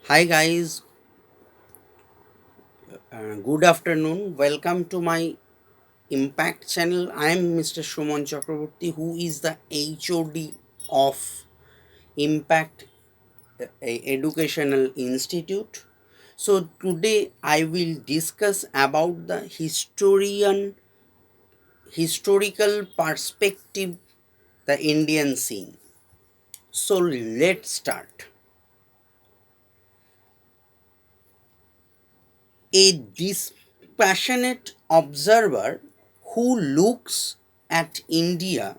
Hi guys, good afternoon. Welcome to my Impact channel. I am Mr. Shuman Chakraborty, who is the HOD of Impact Educational Institute. So today I will discuss about the historical perspective, the Indian scene. So let's start. A dispassionate observer who looks at India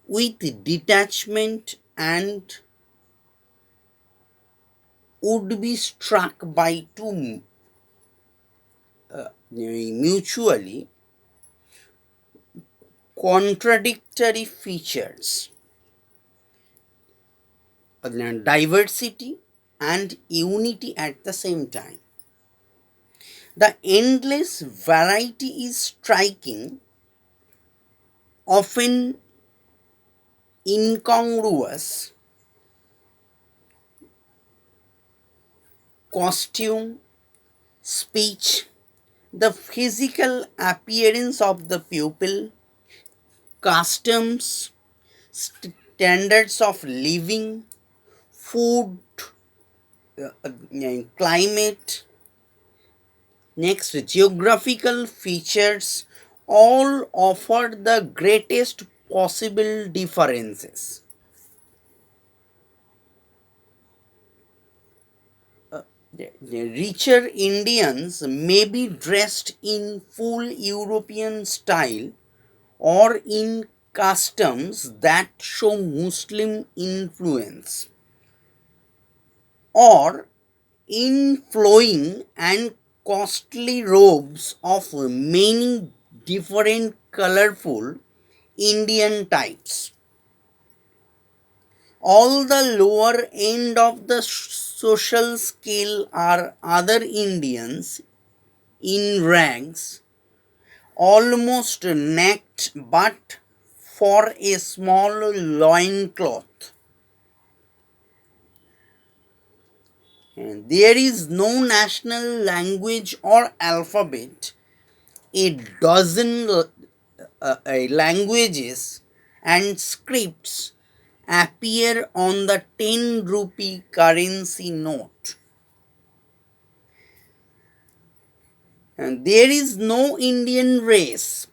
with detachment and would be struck by two mutually contradictory features, diversity and unity at the same time. The endless variety is striking, often incongruous costume, speech, the physical appearance of the pupil, customs, standards of living, food, climate, next geographical features all offer the greatest possible differences. The richer Indians may be dressed in full European style or in customs that show Muslim influence, or in flowing and costly robes of many different colorful Indian types. All the lower end of the social scale are other Indians in rags, almost naked but for a small loincloth. And there is no national language or alphabet. A dozen languages and scripts appear on the 10 rupee currency note. And there is no Indian race.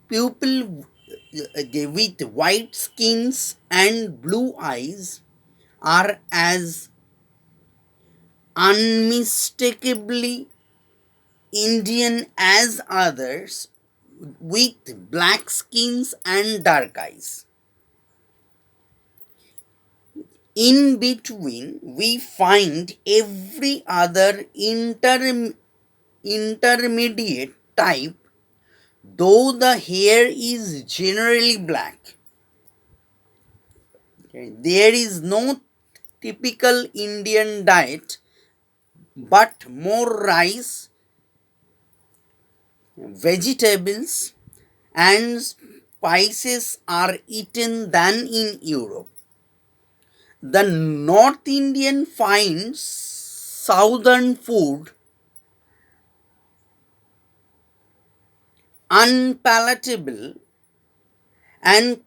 People with white skins and blue eyes are as unmistakably Indian as others with black skins and dark eyes. In between, we find every other intermediate type, though the hair is generally black. Okay, there is no typical Indian diet, but more rice, vegetables, and spices are eaten than in Europe. The North Indian finds southern food unpalatable, and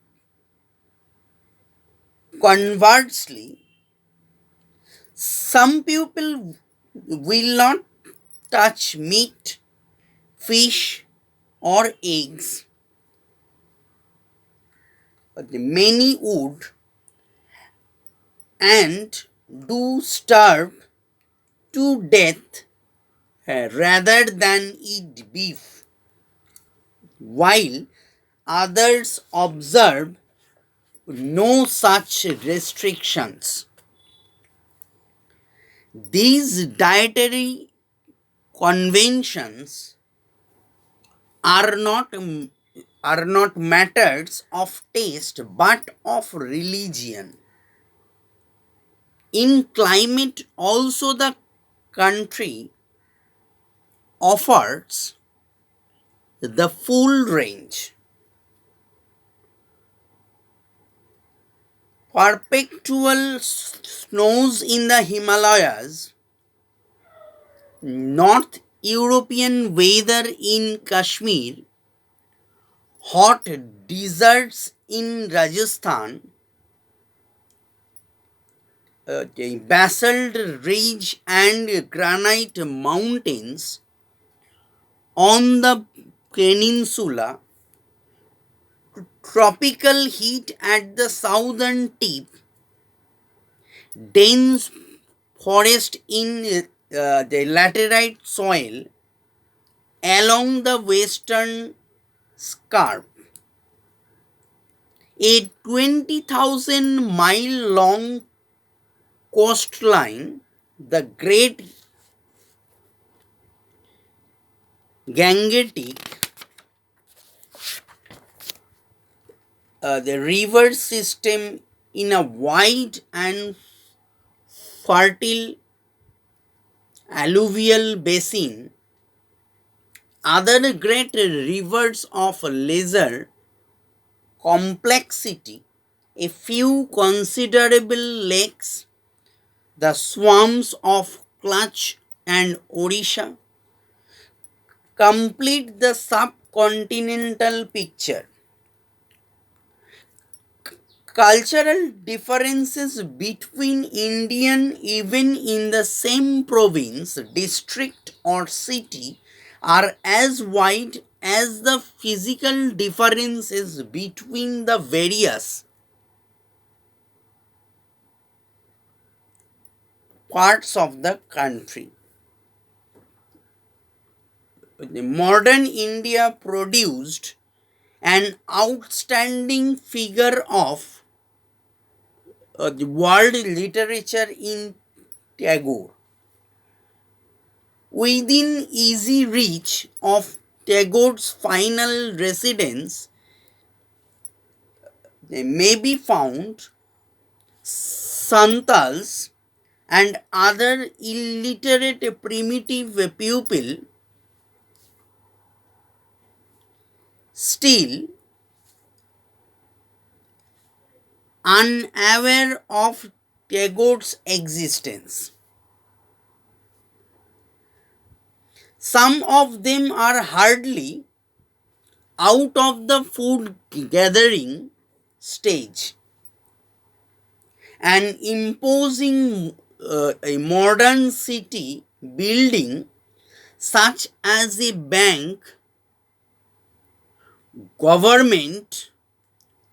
conversely, some people will not touch meat, fish, or eggs. But many would and do starve to death rather than eat beef, while others observe no such restrictions. These dietary conventions are not are not matters of taste but of religion. In climate also the country offers the full range. perpetual snows in the Himalayas, North European weather in Kashmir, hot deserts in Rajasthan, the basalt ridge and granite mountains on the peninsula, tropical heat at the southern tip, dense forest in the laterite soil along the western scarp. A 20,000 mile long coastline, the Great Gangetic, the river system in a wide and fertile alluvial basin, other great rivers of lesser complexity, a few considerable lakes, the swamps of Kutch and Odisha, complete the subcontinental picture. Cultural differences between Indian, even in the same province, district, or city, are as wide as the physical differences between the various parts of the country. The modern India produced an outstanding figure of the world literature in Tagore. Within easy reach of Tagore's final residence, they may be found Santals and other illiterate primitive people still unaware of Tagore's existence. Some of them are hardly out of the food gathering stage. An imposing a modern city building such as a bank, government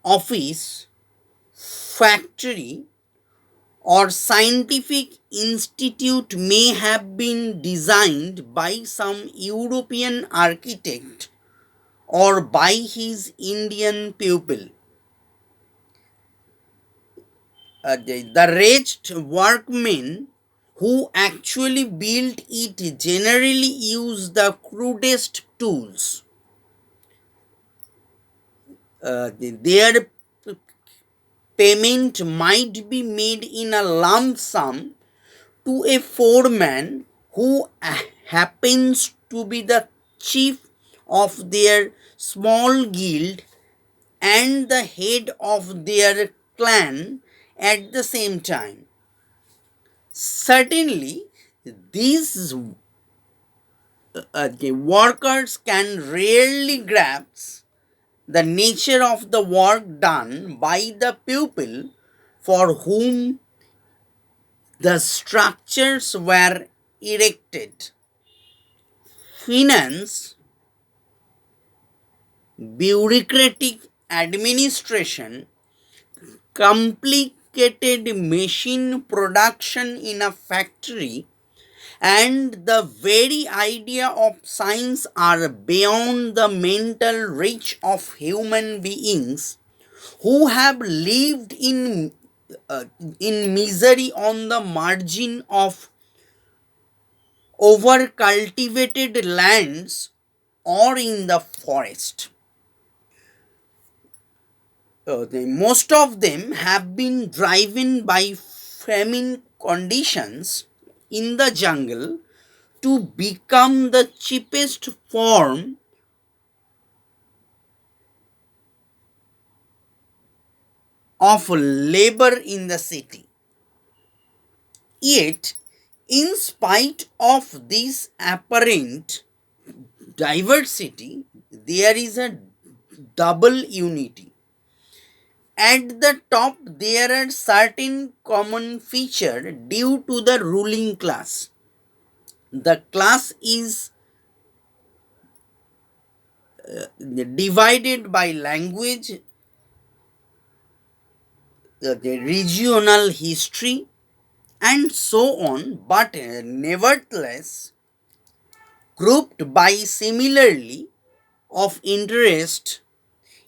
office, factory, or scientific institute may have been designed by some European architect or by his Indian pupil. The wretched workmen who actually built it generally use the crudest tools. Their payment might be made in a lump sum to a foreman who happens to be the chief of their small guild and the head of their clan at the same time. Certainly, these the workers can rarely grasp the nature of the work done by the pupil for whom the structures were erected. Finance, bureaucratic administration, complicated machine production in a factory, and the very idea of science are beyond the mental reach of human beings who have lived in misery on the margin of over-cultivated lands or in the forest. Most of them have been driven by famine conditions in the jungle to become the cheapest form of labor in the city. Yet, in spite of this apparent diversity, there is a double unity. At the top, there are certain common features due to the ruling class. The class is divided by language, the regional history, and so on, but nevertheless grouped by similarly of interest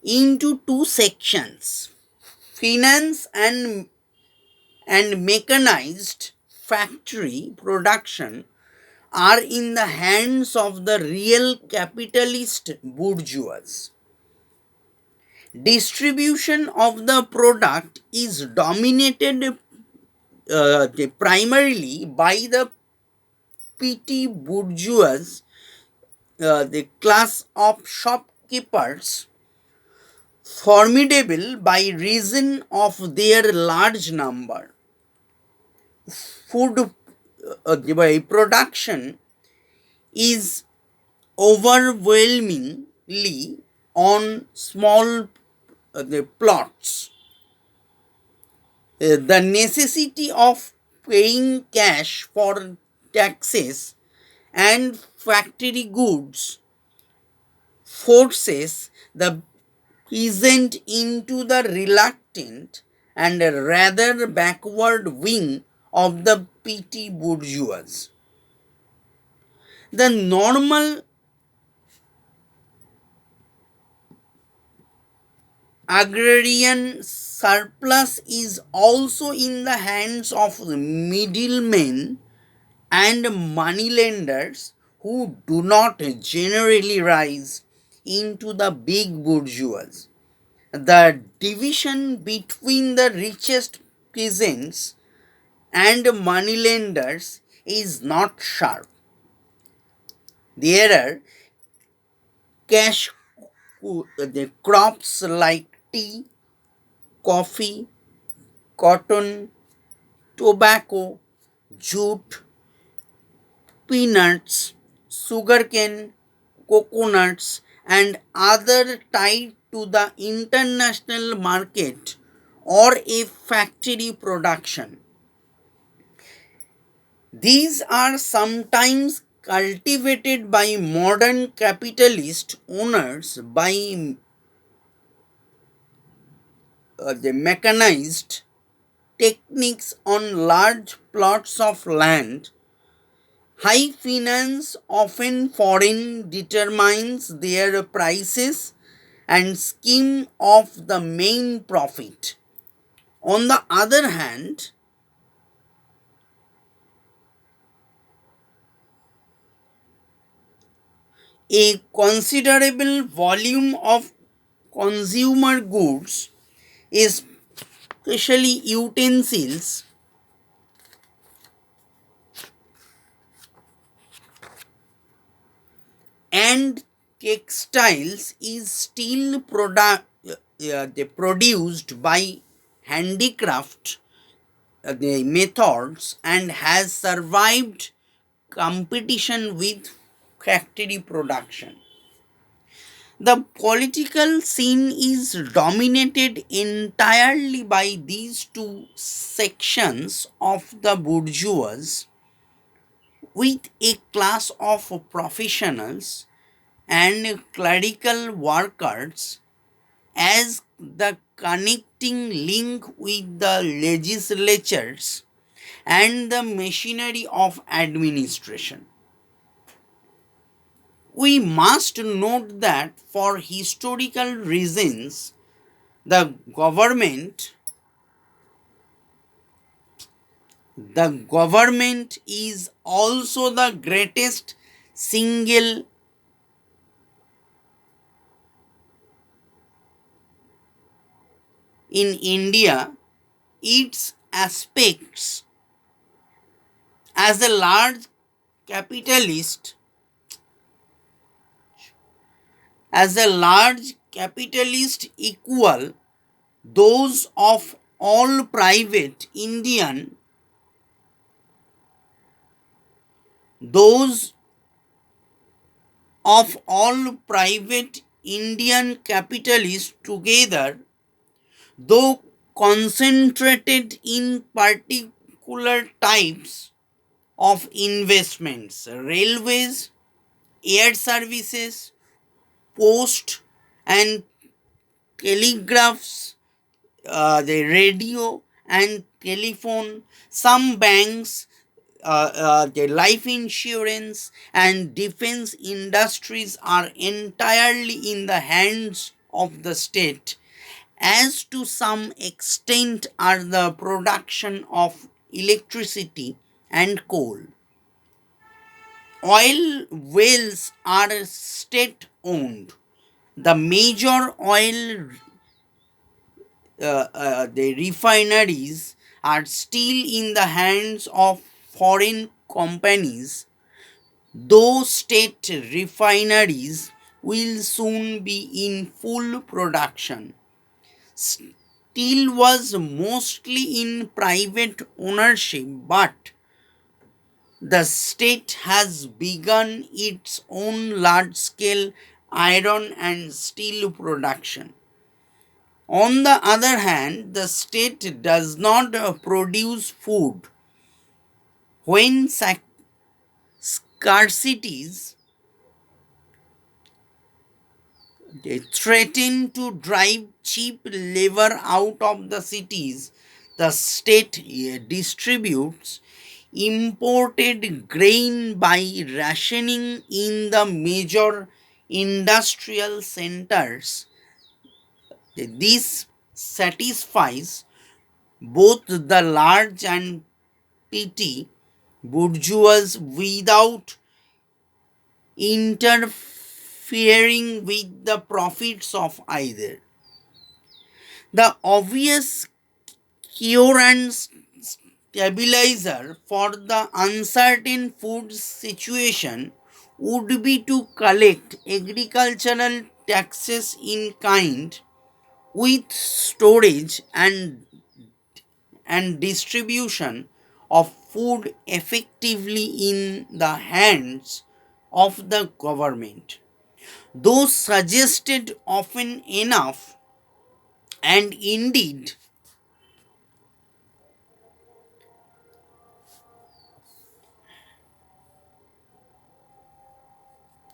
into two sections: finance and mechanized factory production are in the hands of the real capitalist bourgeois. Distribution of the product is dominated primarily by the petty bourgeois, the class of shopkeepers, formidable by reason of their large number. Food by production is overwhelmingly on small the plots. The necessity of paying cash for taxes and factory goods forces the peasant into the reluctant and rather backward wing of the petty bourgeois. The normal agrarian surplus is also in the hands of middlemen and moneylenders who do not generally rise into the big bourgeois. The division between the richest peasants and moneylenders is not sharp. There are cash the crops like tea, coffee, cotton, tobacco, jute, peanuts, sugarcane, coconuts, and other tied to the international market or a factory production. These are sometimes cultivated by modern capitalist owners by the mechanized techniques on large plots of land. High finance, often foreign, determines their prices and scheme of the main profit. On the other hand, a considerable volume of consumer goods, especially utensils and textiles, is still produced by handicraft the methods and has survived competition with factory production. The political scene is dominated entirely by these two sections of the bourgeoisie, with a class of professionals and clerical workers as the connecting link with the legislatures and the machinery of administration. We must note that for historical reasons, the government the government is also the greatest single in India. Its aspects as a large capitalist as a large capitalist equal those of all private Indian those of all private Indian capitalists together, though concentrated in particular types of investments, railways, air services, post and telegraphs, the radio and telephone, some banks, the life insurance and defense industries are entirely in the hands of the state, as to some extent are the production of electricity and coal. Oil wells are state owned. The major oil the refineries are still in the hands of foreign companies, though state refineries will soon be in full production. Steel was mostly in private ownership, but the state has begun its own large scale iron and steel production. On the other hand, the state does not produce food. When scarcities they threaten to drive cheap labor out of the cities, the state distributes imported grain by rationing in the major industrial centers. This satisfies both the large and petty bourgeois without interfering with the profits of either. The obvious cure and stabilizer for the uncertain food situation would be to collect agricultural taxes in kind, with storage and distribution of food effectively in the hands of the government. Though suggested often enough, and indeed,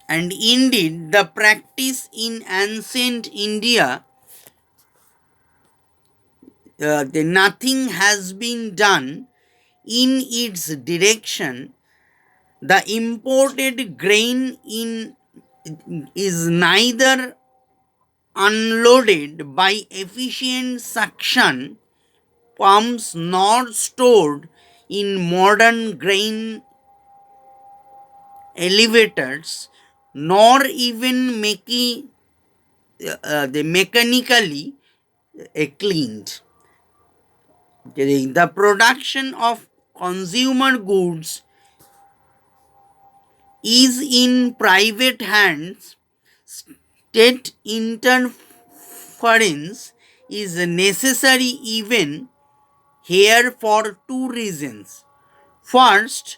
the practice in ancient India, nothing has been done in its direction. The imported grain in is neither unloaded by efficient suction pumps nor stored in modern grain elevators, nor even the mechanically cleaned. The production of consumer goods is in private hands. State interference is necessary even here for two reasons. First,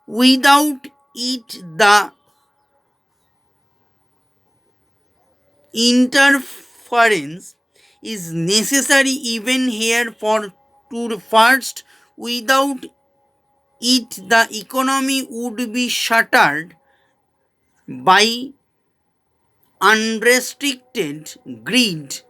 without it, the interference is necessary even here for two. First, without it, the economy would be shuttered by unrestricted greed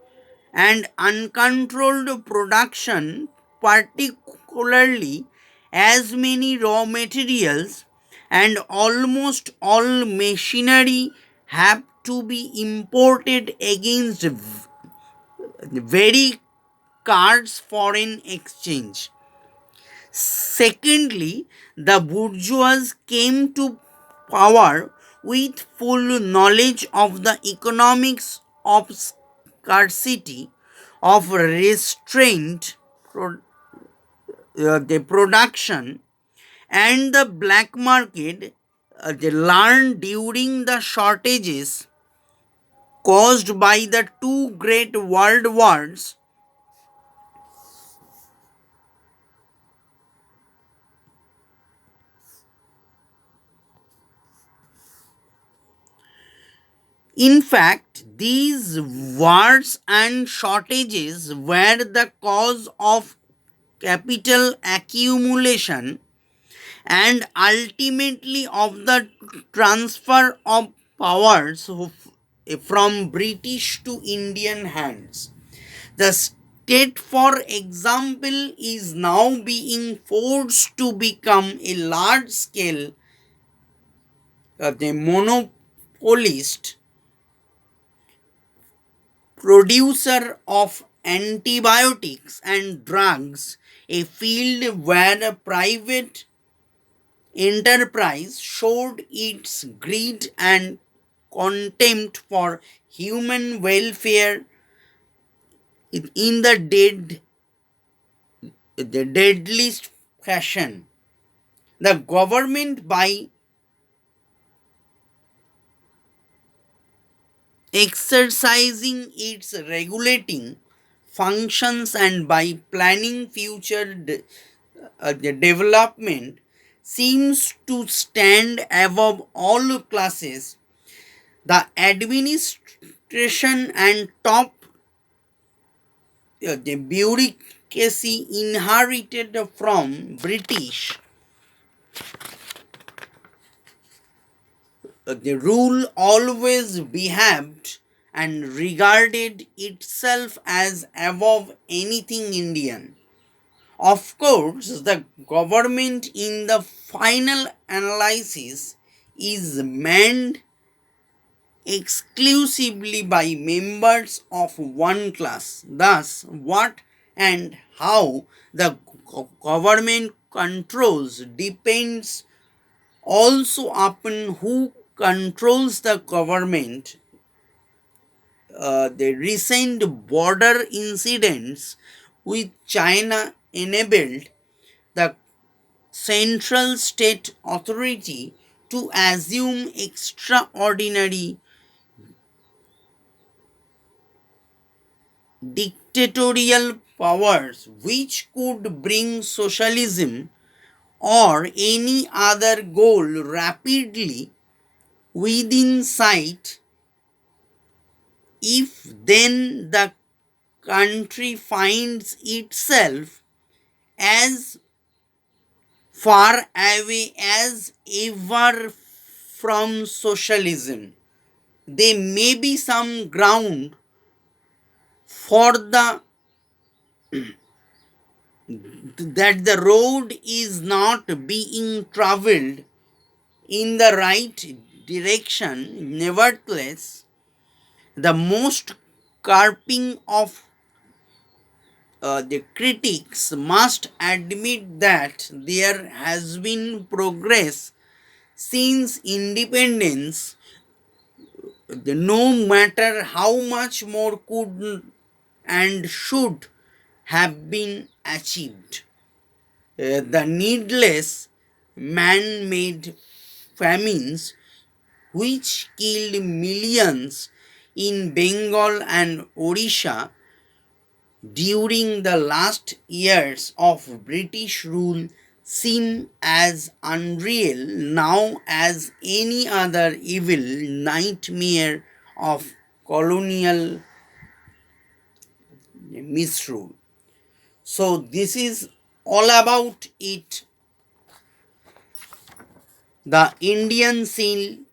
and uncontrolled production, particularly as many raw materials and almost all machinery have to be imported against very cards foreign exchange. Secondly, the bourgeois came to power with full knowledge of the economics of scarcity, of restraint, the production, and the black market. They learned during the shortages caused by the two great world wars In fact, these wars and shortages were the cause of capital accumulation and ultimately of the transfer of powers from British to Indian hands. The state, for example, is now being forced to become a large scale the monopolist producer of antibiotics and drugs, a field where a private enterprise showed its greed and contempt for human welfare in the deadliest fashion. The government, by exercising its regulating functions and by planning future the development, seems to stand above all classes. The administration and top the bureaucracy inherited from British the rule always behaved and regarded itself as above anything Indian. Of course, the government in the final analysis is manned exclusively by members of one class. Thus, what and how the government controls depends also upon who controls the government. The recent border incidents with China enabled the central state authority to assume extraordinary dictatorial powers which could bring socialism or any other goal rapidly within sight if then the country finds itself as far away as ever from socialism. There may be some ground for the that the road is not being traveled in the right direction. Nevertheless, the most carping of the critics must admit that there has been progress since independence, no matter how much more could and should have been achieved. The needless man made famines which killed millions in Bengal and Odisha during the last years of British rule seem as unreal now as any other evil nightmare of colonial misrule. So, this is all about it. The Indian scene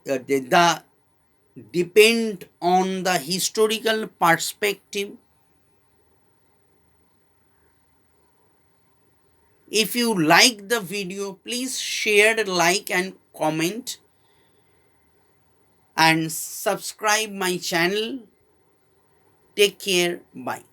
the depend on the historical perspective. If you like the video, please share, like and comment and subscribe my channel. Take care. Bye.